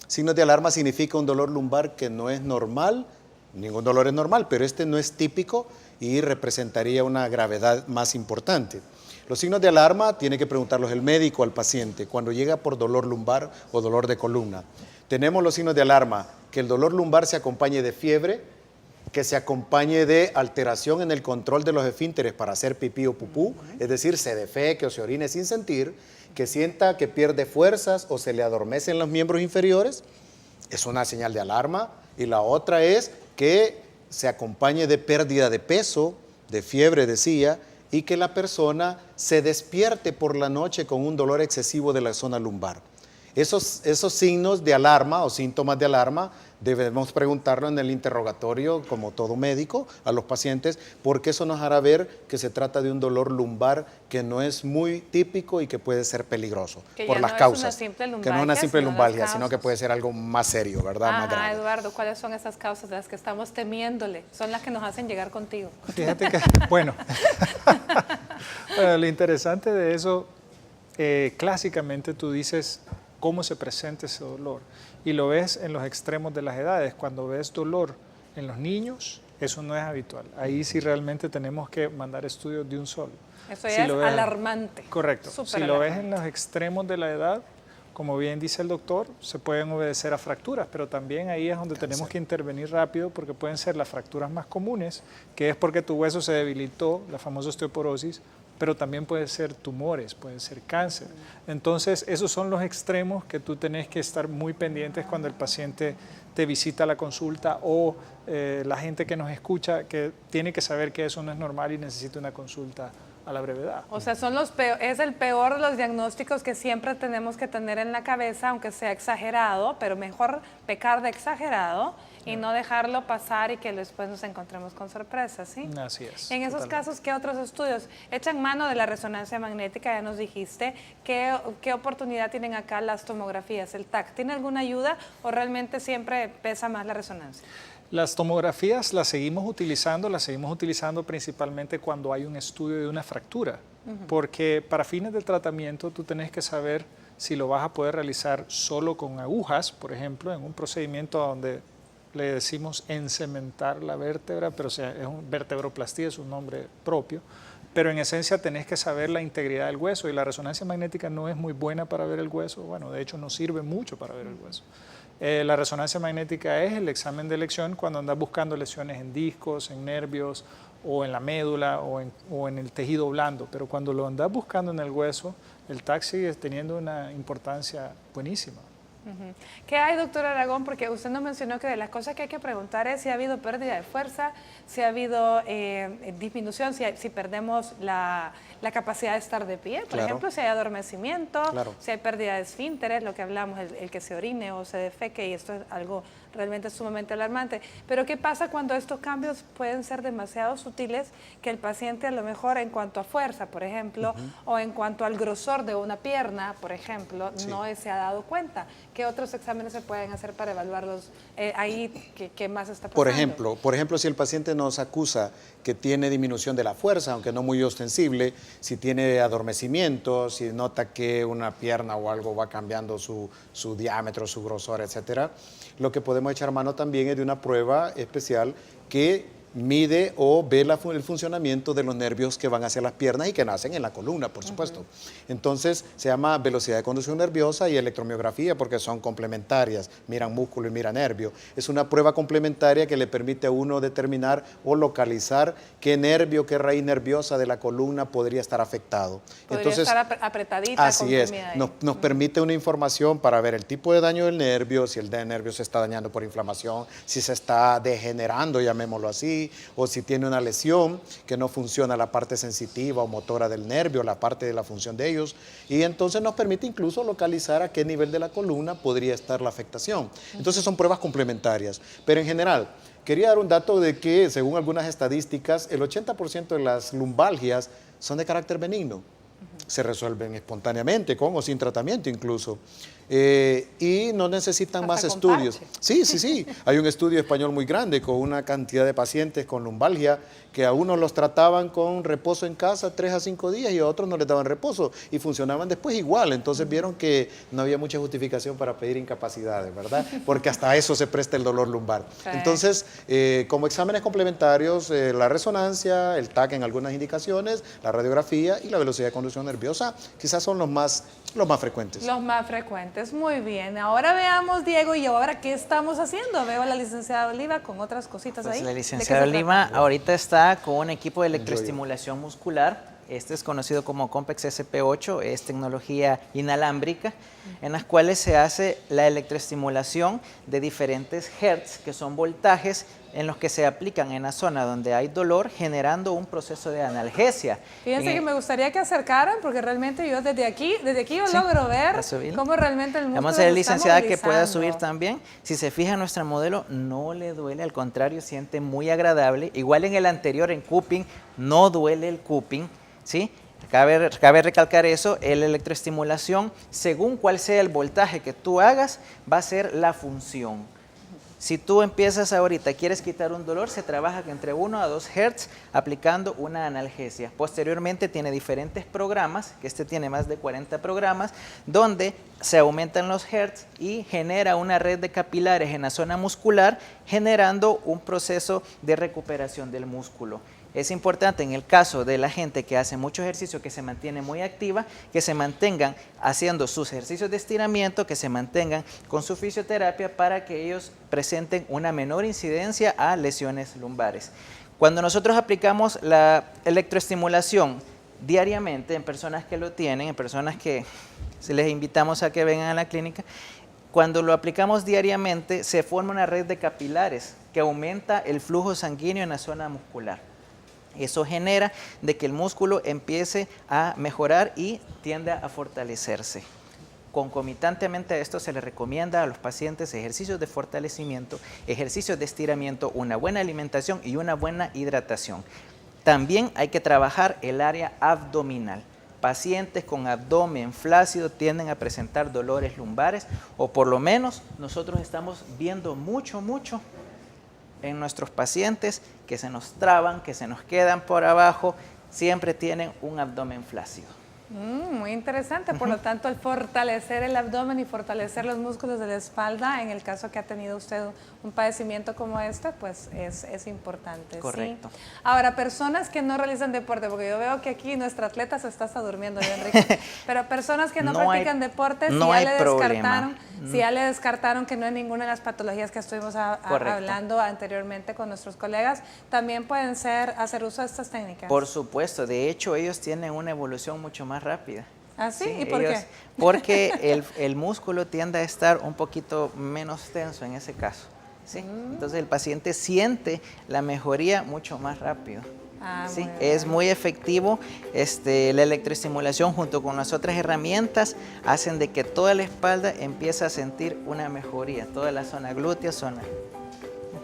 Signos de alarma significa un dolor lumbar que no es normal, ningún dolor es normal, pero este no es típico y representaría una gravedad más importante. Los signos de alarma tiene que preguntarlos el médico al paciente cuando llega por dolor lumbar o dolor de columna. Tenemos los signos de alarma, que el dolor lumbar se acompañe de fiebre, que se acompañe de alteración en el control de los esfínteres para hacer pipí o pupú, es decir, se defeque o se orine sin sentir, que sienta que pierde fuerzas o se le adormecen los miembros inferiores, es una señal de alarma. Y la otra es que se acompañe de pérdida de peso, de fiebre, decía, y que la persona se despierte por la noche con un dolor excesivo de la zona lumbar. Esos signos de alarma o síntomas de alarma debemos preguntarlo en el interrogatorio, como todo médico, a los pacientes, porque eso nos hará ver que se trata de un dolor lumbar que no es muy típico y que puede ser peligroso por las causas. Que no es una simple lumbalgia, sino que puede ser algo más serio, ¿verdad? Más grave. Eduardo, ¿cuáles son esas causas de las que estamos temiéndole? Son las que nos hacen llegar contigo. Fíjate que, bueno, lo interesante de eso, clásicamente tú dices cómo se presenta ese dolor. Y lo ves en los extremos de las edades. Cuando ves dolor en los niños, eso no es habitual. Ahí sí realmente tenemos que mandar estudios de un solo. Eso ya es alarmante. Correcto. Si lo ves en los extremos de la edad, como bien dice el doctor, se pueden obedecer a fracturas, pero también ahí es donde tenemos que intervenir rápido, porque pueden ser las fracturas más comunes, que es porque tu hueso se debilitó, la famosa osteoporosis, pero también puede ser tumores, puede ser cáncer. Entonces, esos son los extremos que tú tenés que estar muy pendientes cuando el paciente te visita a la consulta o la gente que nos escucha, que tiene que saber que eso no es normal y necesita una consulta a la brevedad. O sea, es el peor de los diagnósticos que siempre tenemos que tener en la cabeza, aunque sea exagerado, pero mejor pecar de exagerado y no dejarlo pasar y que después nos encontremos con sorpresas, ¿sí? Así es. En esos casos, ¿qué otros estudios? Echan mano de la resonancia magnética, ya nos dijiste. ¿Qué oportunidad tienen acá las tomografías, el TAC? ¿Tiene alguna ayuda o realmente siempre pesa más la resonancia? Las tomografías las seguimos utilizando principalmente cuando hay un estudio de una fractura, porque para fines del tratamiento tú tenés que saber si lo vas a poder realizar solo con agujas, por ejemplo, en un procedimiento donde le decimos encementar la vértebra, pero es vertebroplastía, es un nombre propio, pero en esencia tenés que saber la integridad del hueso y la resonancia magnética no es muy buena para ver el hueso, bueno, de hecho no sirve mucho para ver el hueso. La resonancia magnética es el examen de elección cuando andas buscando lesiones en discos, en nervios o en la médula o en el tejido blando, pero cuando lo andas buscando en el hueso, el TAC sigue teniendo una importancia buenísima. ¿Qué hay, doctor Aragón? Porque usted nos mencionó que de las cosas que hay que preguntar es si ha habido pérdida de fuerza, si ha habido disminución, si perdemos la capacidad de estar de pie, por ejemplo, si hay adormecimiento, si hay pérdida de esfínteres, lo que hablamos, el que se orine o se defeque, y esto es algo realmente sumamente alarmante. Pero ¿qué pasa cuando estos cambios pueden ser demasiado sutiles que el paciente a lo mejor en cuanto a fuerza, por ejemplo, o en cuanto al grosor de una pierna, por ejemplo, no se ha dado cuenta? ¿Qué otros exámenes se pueden hacer para evaluarlos ahí? ¿Qué más está pasando? Por ejemplo, si el paciente nos acusa que tiene disminución de la fuerza, aunque no muy ostensible, si tiene adormecimiento, si nota que una pierna o algo va cambiando su diámetro, su grosor, etcétera, lo que podemos echar mano también es de una prueba especial que mide o ve el funcionamiento de los nervios que van hacia las piernas y que nacen en la columna, por supuesto. Entonces, se llama velocidad de conducción nerviosa y electromiografía porque son complementarias, miran músculo y miran nervio. Es una prueba complementaria que le permite a uno determinar o localizar qué nervio, qué raíz nerviosa de la columna podría estar afectado. Podría estar apretadita, así es, nos permite una información para ver el tipo de daño del nervio, si el nervio se está dañando por inflamación, si se está degenerando, llamémoslo así, o si tiene una lesión que no funciona la parte sensitiva o motora del nervio, la parte de la función de ellos, y entonces nos permite incluso localizar a qué nivel de la columna podría estar la afectación. Entonces son pruebas complementarias, pero en general, quería dar un dato de que, según algunas estadísticas, el 80% de las lumbalgias son de carácter benigno. Se resuelven espontáneamente, con o sin tratamiento incluso. Y no necesitan más estudios. Sí. Hay un estudio español muy grande con una cantidad de pacientes con lumbalgia que a unos los trataban con reposo en casa 3 a 5 días y a otros no les daban reposo y funcionaban después igual. Entonces vieron que no había mucha justificación para pedir incapacidades, ¿verdad? Porque hasta eso se presta el dolor lumbar. Entonces, como exámenes complementarios, la resonancia, el TAC en algunas indicaciones, la radiografía y la velocidad de conducción nerviosa quizás son los más frecuentes. Los más frecuentes, muy bien. Ahora veamos, Diego, y ahora ¿qué estamos haciendo? Veo a la licenciada Oliva con otras cositas ahí. La licenciada Oliva ahorita está con un equipo de electroestimulación muscular. Este es conocido como Compex SP8, es tecnología inalámbrica, en las cuales se hace la electroestimulación de diferentes hertz, que son voltajes en los que se aplican en la zona donde hay dolor, generando un proceso de analgesia. Fíjense que me gustaría que acercaran, porque realmente yo desde aquí yo logro ver cómo realmente el músculo vamos a ver, licenciada, que pueda subir también. Si se fija en nuestro modelo, no le duele, al contrario, siente muy agradable. Igual en el anterior, en cupping, no duele el cupping, ¿sí? Cabe recalcar eso, la electroestimulación, según cuál sea el voltaje que tú hagas, va a ser la función. Si tú empiezas ahorita, quieres quitar un dolor, se trabaja entre 1 a 2 Hz aplicando una analgesia. Posteriormente tiene diferentes programas, que este tiene más de 40 programas, donde se aumentan los Hz y genera una red de capilares en la zona muscular, generando un proceso de recuperación del músculo. Es importante en el caso de la gente que hace mucho ejercicio, que se mantiene muy activa, que se mantengan haciendo sus ejercicios de estiramiento, que se mantengan con su fisioterapia para que ellos presenten una menor incidencia a lesiones lumbares. Cuando nosotros aplicamos la electroestimulación diariamente en personas que lo tienen, en personas que les invitamos a que vengan a la clínica, cuando lo aplicamos diariamente se forma una red de capilares que aumenta el flujo sanguíneo en la zona muscular. Eso genera de que el músculo empiece a mejorar y tiende a fortalecerse. Concomitantemente a esto se le recomienda a los pacientes ejercicios de fortalecimiento, ejercicios de estiramiento, una buena alimentación y una buena hidratación. También hay que trabajar el área abdominal. Pacientes con abdomen flácido tienden a presentar dolores lumbares, o por lo menos nosotros estamos viendo mucho en nuestros pacientes que se nos traban, que se nos quedan por abajo, siempre tienen un abdomen flácido. Muy interesante, por lo tanto, el fortalecer el abdomen y fortalecer los músculos de la espalda, en el caso que ha tenido usted un padecimiento como este, pues es importante. Correcto. ¿Sí? Ahora, personas que no realizan deporte, porque yo veo que aquí nuestra atleta se está hasta durmiendo, Enrique, pero personas que no practican deporte, si ya le descartaron que no hay ninguna de las patologías que estuvimos hablando anteriormente con nuestros colegas, también pueden hacer uso de estas técnicas. Por supuesto, de hecho ellos tienen una evolución mucho más rápida. ¿Ah, sí? ¿Y por qué? Porque el músculo tiende a estar un poquito menos tenso en ese caso. ¿Sí? Entonces el paciente siente la mejoría mucho más rápido. Sí, es muy efectivo. La electroestimulación junto con las otras herramientas hacen de que toda la espalda empiece a sentir una mejoría, toda la zona glútea, zona.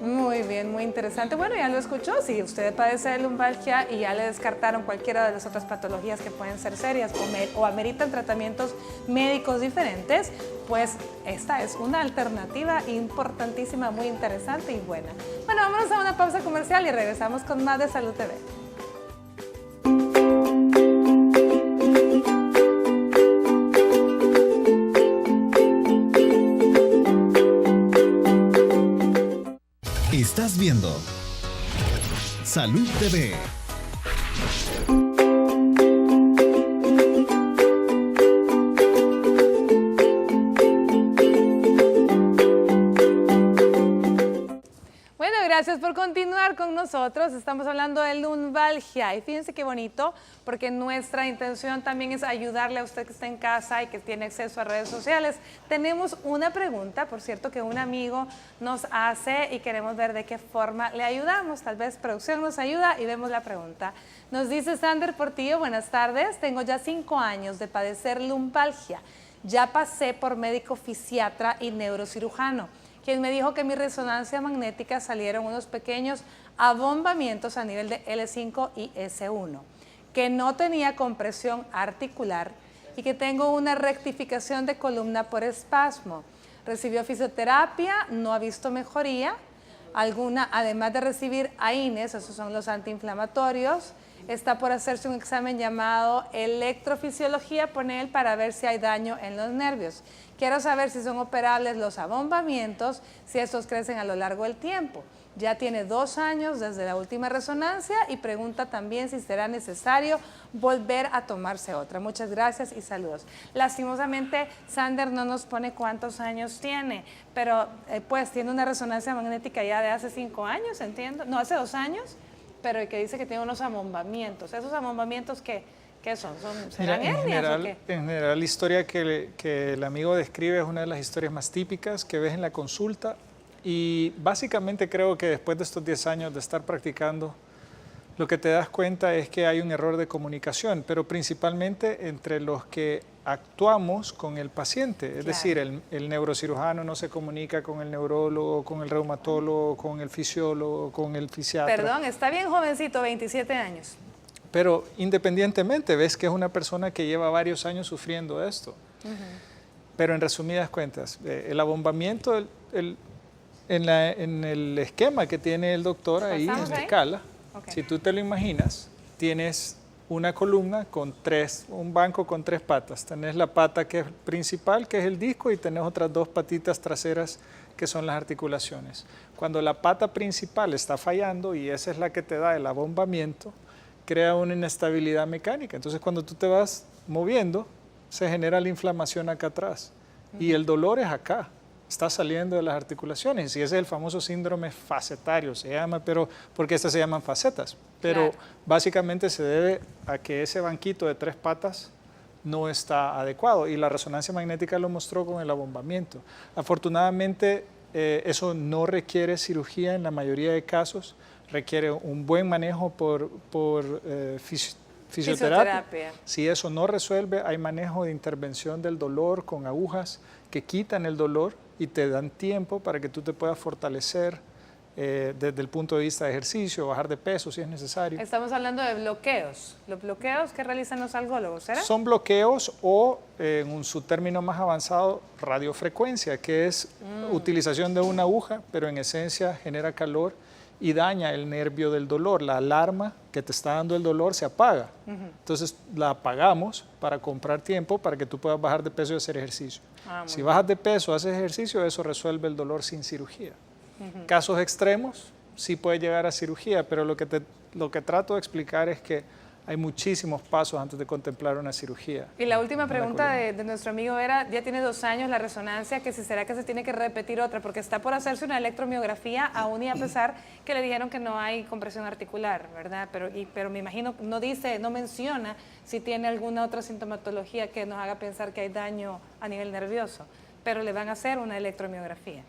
Muy bien, muy interesante. Bueno, ya lo escuchó, si usted padece de lumbalgia y ya le descartaron cualquiera de las otras patologías que pueden ser serias o ameritan tratamientos médicos diferentes, pues esta es una alternativa importantísima, muy interesante y buena. Bueno, vámonos a una pausa comercial y regresamos con más de Salud TV. Estás viendo Salud TV. Bueno, gracias por continuar con nosotros. Estamos hablando de lumbalgia y fíjense qué bonito, porque nuestra intención también es ayudarle a usted que está en casa y que tiene acceso a redes sociales. Tenemos una pregunta, por cierto, que un amigo nos hace y queremos ver de qué forma le ayudamos. Tal vez producción nos ayuda y vemos la pregunta. Nos dice Sander Portillo, buenas tardes, tengo ya 5 años de padecer lumbalgia. Ya pasé por médico fisiatra y neurocirujano, quien me dijo que mi resonancia magnética salieron unos pequeños abombamientos a nivel de L5 y S1, que no tenía compresión articular y que tengo una rectificación de columna por espasmo. Recibió fisioterapia, no ha visto mejoría alguna, además de recibir AINES, esos son los antiinflamatorios. Está por hacerse un examen llamado electrofisiología por él para ver si hay daño en los nervios. Quiero saber si son operables los abombamientos, si estos crecen a lo largo del tiempo. Ya tiene 2 años desde la última resonancia y pregunta también si será necesario volver a tomarse otra. Muchas gracias y saludos. Lastimosamente, Sander no nos pone cuántos años tiene, pero pues tiene una resonancia magnética ya de hace 5 años, entiendo, no, hace 2 años, pero que dice que tiene unos abombamientos. ¿Esos abombamientos qué son? ¿Serán hernias o qué? En general, la historia que el amigo describe es una de las historias más típicas que ves en la consulta y básicamente creo que después de estos 10 años de estar practicando, lo que te das cuenta es que hay un error de comunicación, pero principalmente entre los que actuamos con el paciente. Es decir, el neurocirujano no se comunica con el neurólogo, con el reumatólogo, con el fisiólogo, con el fisiatra. Perdón, está bien jovencito, 27 años. Pero independientemente, ves que es una persona que lleva varios años sufriendo esto. Pero en resumidas cuentas, el abombamiento, en el esquema que tiene el doctor ahí en la escala, si tú te lo imaginas, tienes una columna con un banco con 3 patas. Tenés la pata que es principal, que es el disco, y tenés otras 2 patitas traseras que son las articulaciones. Cuando la pata principal está fallando, y esa es la que te da el abombamiento, crea una inestabilidad mecánica. Entonces, cuando tú te vas moviendo, se genera la inflamación acá atrás. Y el dolor es acá, está saliendo de las articulaciones. Y ese es el famoso síndrome facetario, se llama, pero porque estas se llaman facetas. Pero básicamente se debe a que ese banquito de 3 patas no está adecuado. Y la resonancia magnética lo mostró con el abombamiento. Afortunadamente, eso no requiere cirugía en la mayoría de casos. Requiere un buen manejo por fisioterapia. Si eso no resuelve, hay manejo de intervención del dolor con agujas que quitan el dolor y te dan tiempo para que tú te puedas fortalecer desde el punto de vista de ejercicio, bajar de peso si es necesario. Estamos hablando de bloqueos. ¿Los bloqueos que realizan los algólogos, será? Son bloqueos o, en su término más avanzado, radiofrecuencia, que es utilización de una aguja, pero en esencia genera calor y daña el nervio del dolor. La alarma que te está dando el dolor se apaga. Entonces la apagamos para comprar tiempo para que tú puedas bajar de peso y hacer ejercicio. Si bajas de peso, haces ejercicio, eso resuelve el dolor sin cirugía. Casos extremos, sí puede llegar a cirugía, pero lo que trato de explicar es que hay muchísimos pasos antes de contemplar una cirugía. Y la última pregunta de nuestro amigo era, ya tiene 2 años la resonancia, que si será que se tiene que repetir otra, porque está por hacerse una electromiografía, aún y a pesar que le dijeron que no hay compresión articular, ¿verdad? Pero me imagino, no menciona si tiene alguna otra sintomatología que nos haga pensar que hay daño a nivel nervioso, pero le van a hacer una electromiografía.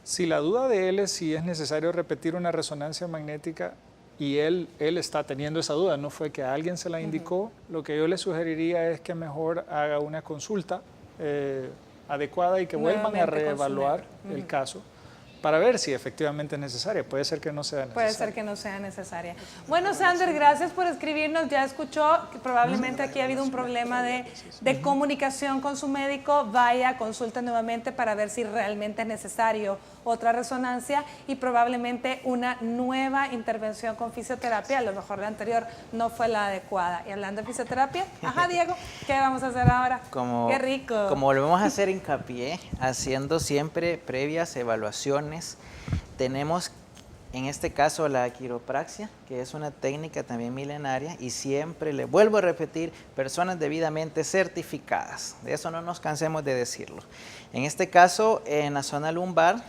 Si la duda de él es si es necesario repetir una resonancia magnética, y él está teniendo esa duda, no fue que alguien se la indicó, lo que yo le sugeriría es que mejor haga una consulta adecuada y que vuelvan a reevaluar el caso para ver si efectivamente es necesaria. Puede ser que no sea necesaria. Puede ser que no sea necesaria. Bueno, Sander, gracias por escribirnos. Ya escuchó que probablemente aquí ha habido un problema de comunicación con su médico. Vaya, consulte nuevamente para ver si realmente es necesario otra resonancia y probablemente una nueva intervención con fisioterapia. A lo mejor la anterior no fue la adecuada. Y hablando de fisioterapia, ajá, Diego, ¿qué vamos a hacer ahora? ¡Qué rico! Como volvemos a hacer hincapié, haciendo siempre previas evaluaciones, tenemos en este caso la quiropraxia, que es una técnica también milenaria, y siempre le vuelvo a repetir, personas debidamente certificadas. De eso no nos cansemos de decirlo. En este caso, en la zona lumbar,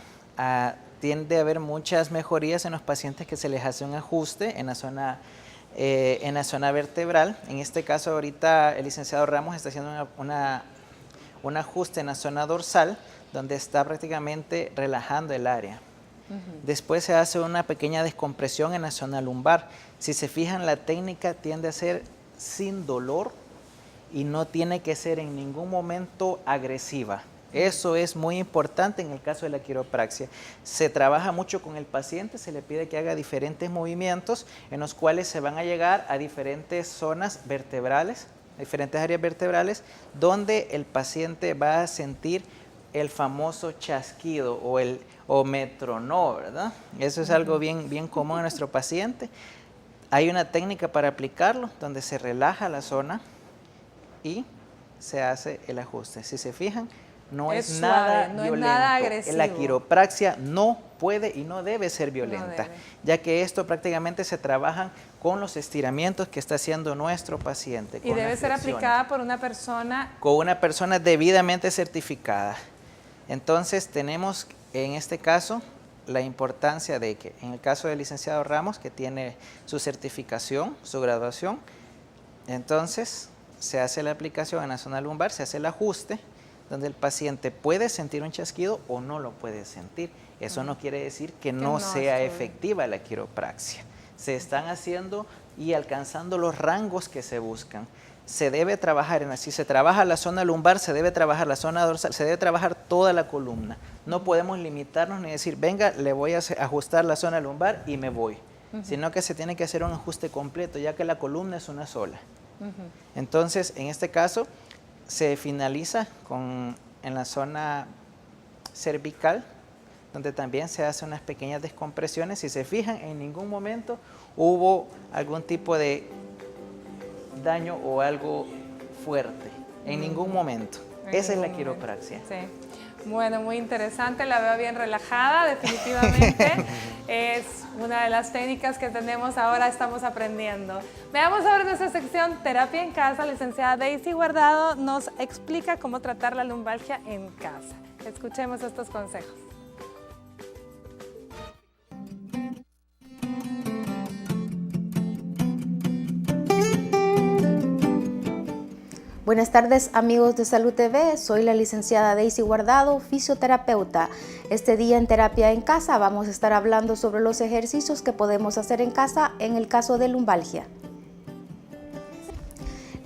tiende a haber muchas mejorías en los pacientes que se les hace un ajuste en la zona vertebral. En este caso, ahorita el licenciado Ramos está haciendo un ajuste en la zona dorsal, donde está prácticamente relajando el área. Después se hace una pequeña descompresión en la zona lumbar. Si se fijan, la técnica tiende a ser sin dolor y no tiene que ser en ningún momento agresiva. Eso es muy importante en el caso de la quiropraxia. Se trabaja mucho con el paciente, se le pide que haga diferentes movimientos en los cuales se van a llegar a diferentes zonas vertebrales, diferentes áreas vertebrales, donde el paciente va a sentir el famoso chasquido o metronó, ¿verdad? Eso es algo bien común en nuestro paciente. Hay una técnica para aplicarlo donde se relaja la zona y se hace el ajuste. Si se fijan, no es suave, nada no violento. Es nada agresivo. La quiropraxia no puede y no debe ser violenta, ya que esto prácticamente se trabaja con los estiramientos que está haciendo nuestro paciente. Y debe ser aplicada por una persona... Con una persona debidamente certificada. Entonces tenemos en este caso la importancia de que en el caso del licenciado Ramos, que tiene su certificación, su graduación, entonces se hace la aplicación en la zona lumbar, se hace el ajuste, donde el paciente puede sentir un chasquido o no lo puede sentir. Eso no quiere decir que no sea efectiva la quiropraxia. Se están haciendo y alcanzando los rangos que se buscan. Se debe trabajar, si se trabaja la zona lumbar, se debe trabajar la zona dorsal, se debe trabajar toda la columna. No podemos limitarnos ni decir, venga, le voy a ajustar la zona lumbar y me voy. Sino que se tiene que hacer un ajuste completo, ya que la columna es una sola. Entonces, en este caso, se finaliza en la zona cervical, donde también se hacen unas pequeñas descompresiones. Si se fijan, en ningún momento hubo algún tipo de daño o algo fuerte, en ningún momento. Esa es la quiropraxia. Sí. Bueno, muy interesante, la veo bien relajada, definitivamente. Es una de las técnicas que tenemos ahora, estamos aprendiendo. Veamos ahora nuestra sección Terapia en Casa. La licenciada Daisy Guardado nos explica cómo tratar la lumbalgia en casa. Escuchemos estos consejos. Buenas tardes amigos de Salud TV, soy la licenciada Daisy Guardado, fisioterapeuta. Este día en Terapia en Casa vamos a estar hablando sobre los ejercicios que podemos hacer en casa en el caso de lumbalgia.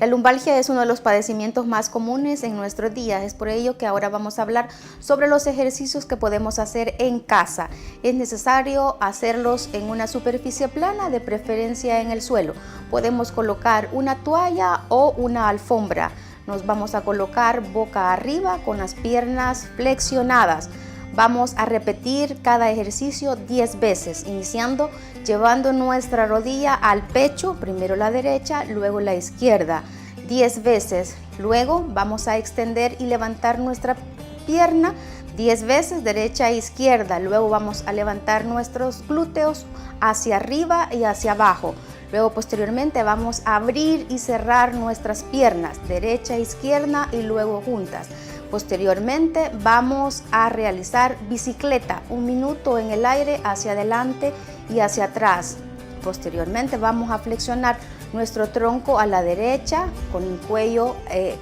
La lumbalgia es uno de los padecimientos más comunes en nuestros días, es por ello que ahora vamos a hablar sobre los ejercicios que podemos hacer en casa. Es necesario hacerlos en una superficie plana, de preferencia en el suelo. Podemos colocar una toalla o una alfombra. Nos vamos a colocar boca arriba con las piernas flexionadas. Vamos a repetir cada ejercicio 10 veces, iniciando llevando nuestra rodilla al pecho, primero la derecha, luego la izquierda, 10 veces. Luego vamos a extender y levantar nuestra pierna 10 veces, derecha e izquierda. Luego vamos a levantar nuestros glúteos hacia arriba y hacia abajo. Luego posteriormente vamos a abrir y cerrar nuestras piernas, derecha, izquierda y luego juntas. Posteriormente vamos a realizar bicicleta, 1 minuto en el aire hacia adelante y hacia atrás. Posteriormente vamos a flexionar nuestro tronco a la derecha con el cuello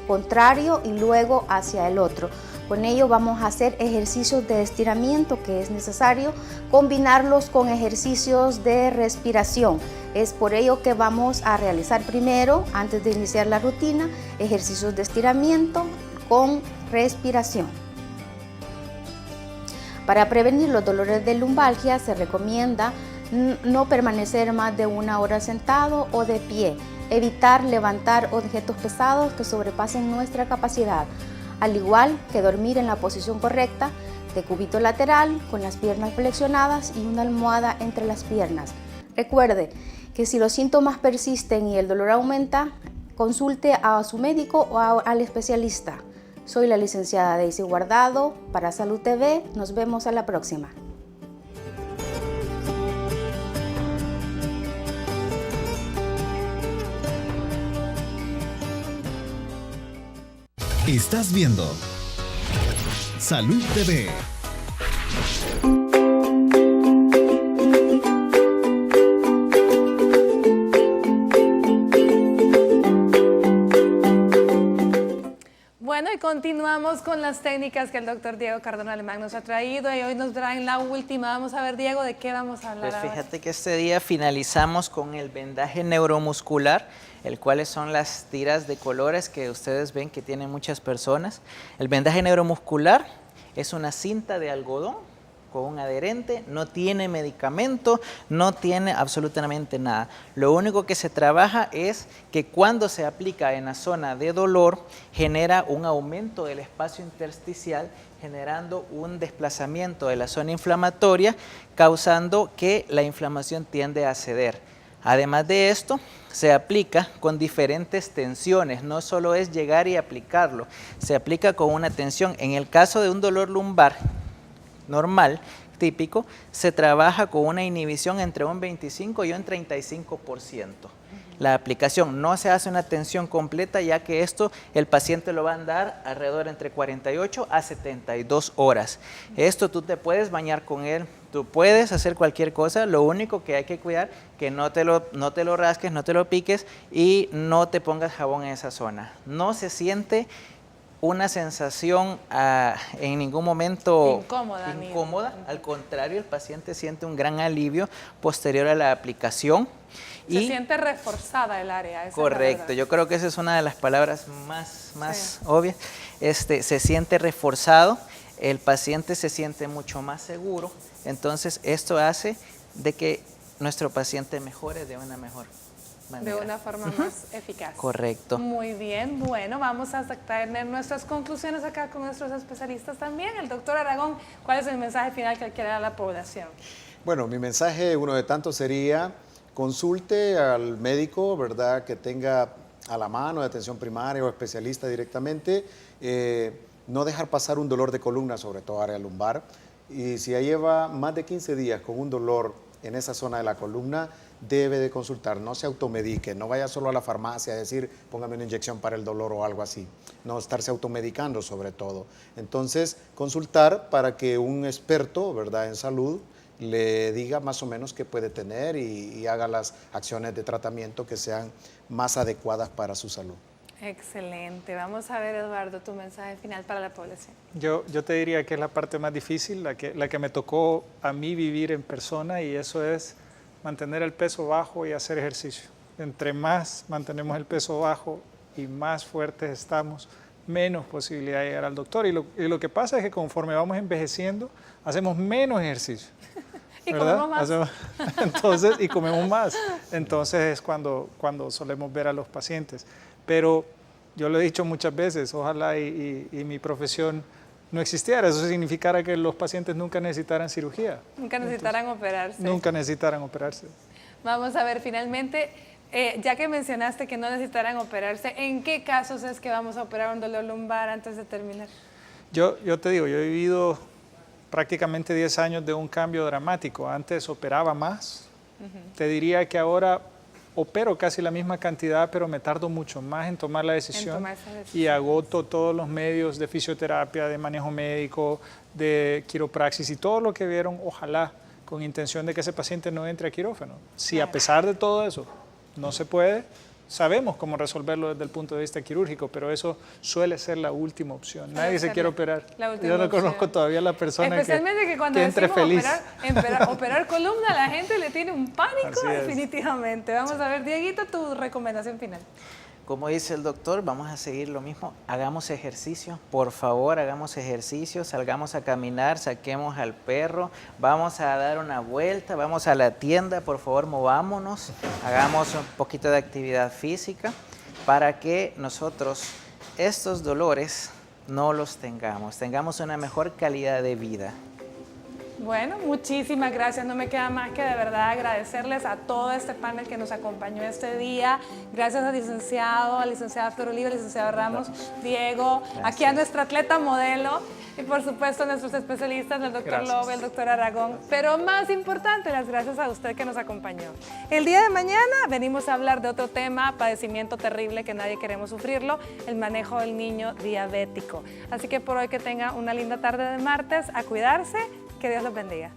contrario y luego hacia el otro. Con ello vamos a hacer ejercicios de estiramiento que es necesario combinarlos con ejercicios de respiración. Es por ello que vamos a realizar primero, antes de iniciar la rutina, ejercicios de estiramiento con respiración. Para prevenir los dolores de lumbalgia se recomienda no permanecer más de 1 hora sentado o de pie, evitar levantar objetos pesados que sobrepasen nuestra capacidad, al igual que dormir en la posición correcta de cúbito lateral con las piernas flexionadas y una almohada entre las piernas. Recuerde que si los síntomas persisten y el dolor aumenta, consulte a su médico o al especialista. Soy la licenciada Daisy Guardado para Salud TV. Nos vemos a la próxima. Estás viendo Salud TV. Bueno, y continuamos con las técnicas que el doctor Diego Cardona Alemán nos ha traído y hoy nos traen la última. Vamos a ver, Diego, ¿de qué vamos a hablar Pues ahora? fíjate que este día finalizamos con el vendaje neuromuscular, el cual son las tiras de colores que ustedes ven que tienen muchas personas. El vendaje neuromuscular es una cinta de algodón con un adherente, no tiene medicamento, no tiene absolutamente nada. Lo único que se trabaja es que cuando se aplica en la zona de dolor, genera un aumento del espacio intersticial, generando un desplazamiento de la zona inflamatoria, causando que la inflamación tiende a ceder. Además de esto, se aplica con diferentes tensiones, no solo es llegar y aplicarlo, se aplica con una tensión. En el caso de un dolor lumbar normal, típico, se trabaja con una inhibición entre un 25 y un 35%. La aplicación no se hace una tensión completa, ya que esto el paciente lo va a andar alrededor entre 48 a 72 horas. Esto tú te puedes bañar con él, tú puedes hacer cualquier cosa, lo único que hay que cuidar que no te lo rasques, no te lo piques y no te pongas jabón en esa zona. No se siente una sensación en ningún momento incómoda, al contrario, el paciente siente un gran alivio posterior a la aplicación. Se siente reforzada el área. Correcto, yo creo que esa es una de las palabras más obvias. Se siente reforzado, el paciente se siente mucho más seguro, entonces esto hace de que nuestro paciente mejore de una mejor manera. De una forma más eficaz. Correcto. Muy bien, bueno, vamos a tener nuestras conclusiones acá con nuestros especialistas también. El doctor Aragón, ¿cuál es el mensaje final que quiere dar a la población? Bueno, mi mensaje, uno de tantos, sería consulte al médico, ¿verdad?, que tenga a la mano de atención primaria o especialista directamente. No dejar pasar un dolor de columna, sobre todo área lumbar. Y si ya lleva más de 15 días con un dolor en esa zona de la columna, debe de consultar, no se automedique, no vaya solo a la farmacia a decir póngame una inyección para el dolor o algo así, no estarse automedicando sobre todo. Entonces, consultar para que un experto, ¿verdad?, en salud le diga más o menos qué puede tener y haga las acciones de tratamiento que sean más adecuadas para su salud. Excelente. Vamos a ver, Eduardo, tu mensaje final para la población. Yo te diría que es la parte más difícil, la que me tocó a mí vivir en persona, y eso es mantener el peso bajo y hacer ejercicio. Entre más mantenemos el peso bajo y más fuertes estamos, menos posibilidad de llegar al doctor. Y lo que pasa es que conforme vamos envejeciendo, hacemos menos ejercicio. Y comemos más. Entonces, y comemos más. Entonces es cuando solemos ver a los pacientes. Pero yo lo he dicho muchas veces, ojalá y mi profesión no existiera. Eso significara que los pacientes nunca necesitaran cirugía. Nunca necesitaran operarse. Nunca necesitaran operarse. Vamos a ver, finalmente, ya que mencionaste que no necesitaran operarse, ¿en qué casos es que vamos a operar un dolor lumbar antes de terminar? Yo te digo, yo he vivido prácticamente 10 años de un cambio dramático. Antes operaba más. Te diría que ahora opero casi la misma cantidad, pero me tardo mucho más en tomar la decisión y agoto todos los medios de fisioterapia, de manejo médico, de quiropraxis y todo lo que vieron, ojalá con intención de que ese paciente no entre a quirófano. Si a pesar de todo eso no se puede, sabemos cómo resolverlo desde el punto de vista quirúrgico, pero eso suele ser la última opción. Nadie se quiere operar. Yo no conozco todavía a la persona especialmente que cuando entre decimos feliz. operar columna, la gente le tiene un pánico definitivamente. Vamos a ver, Dieguito, tu recomendación final. Como dice el doctor, vamos a seguir lo mismo. Hagamos ejercicio, por favor, hagamos ejercicio, salgamos a caminar, saquemos al perro, vamos a dar una vuelta, vamos a la tienda, por favor, movámonos, hagamos un poquito de actividad física para que nosotros estos dolores no los tengamos una mejor calidad de vida. Bueno, muchísimas gracias. No me queda más que de verdad agradecerles a todo este panel que nos acompañó este día. Gracias al licenciada Flor Oliva, al licenciado Ramos, Diego, aquí a nuestra atleta modelo y por supuesto a nuestros especialistas, el doctor Lobe, el doctor Aragón. Pero más importante, las gracias a usted que nos acompañó. El día de mañana venimos a hablar de otro tema, padecimiento terrible que nadie queremos sufrirlo, el manejo del niño diabético. Así que por hoy que tenga una linda tarde de martes, a cuidarse. Que Dios los bendiga.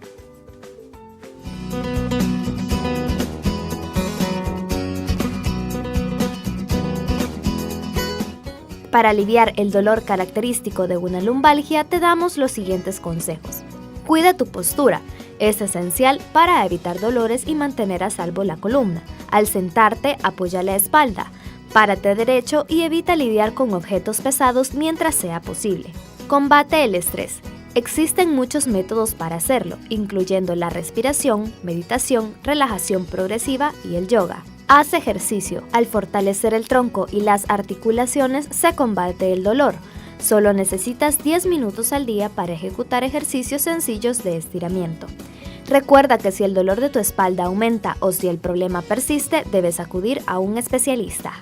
Para aliviar el dolor característico de una lumbalgia, te damos los siguientes consejos. Cuida tu postura. Es esencial para evitar dolores y mantener a salvo la columna. Al sentarte, apoya la espalda. Párate derecho y evita lidiar con objetos pesados mientras sea posible. Combate el estrés. Existen muchos métodos para hacerlo, incluyendo la respiración, meditación, relajación progresiva y el yoga. Haz ejercicio. Al fortalecer el tronco y las articulaciones se combate el dolor. Solo necesitas 10 minutos al día para ejecutar ejercicios sencillos de estiramiento. Recuerda que si el dolor de tu espalda aumenta o si el problema persiste, debes acudir a un especialista.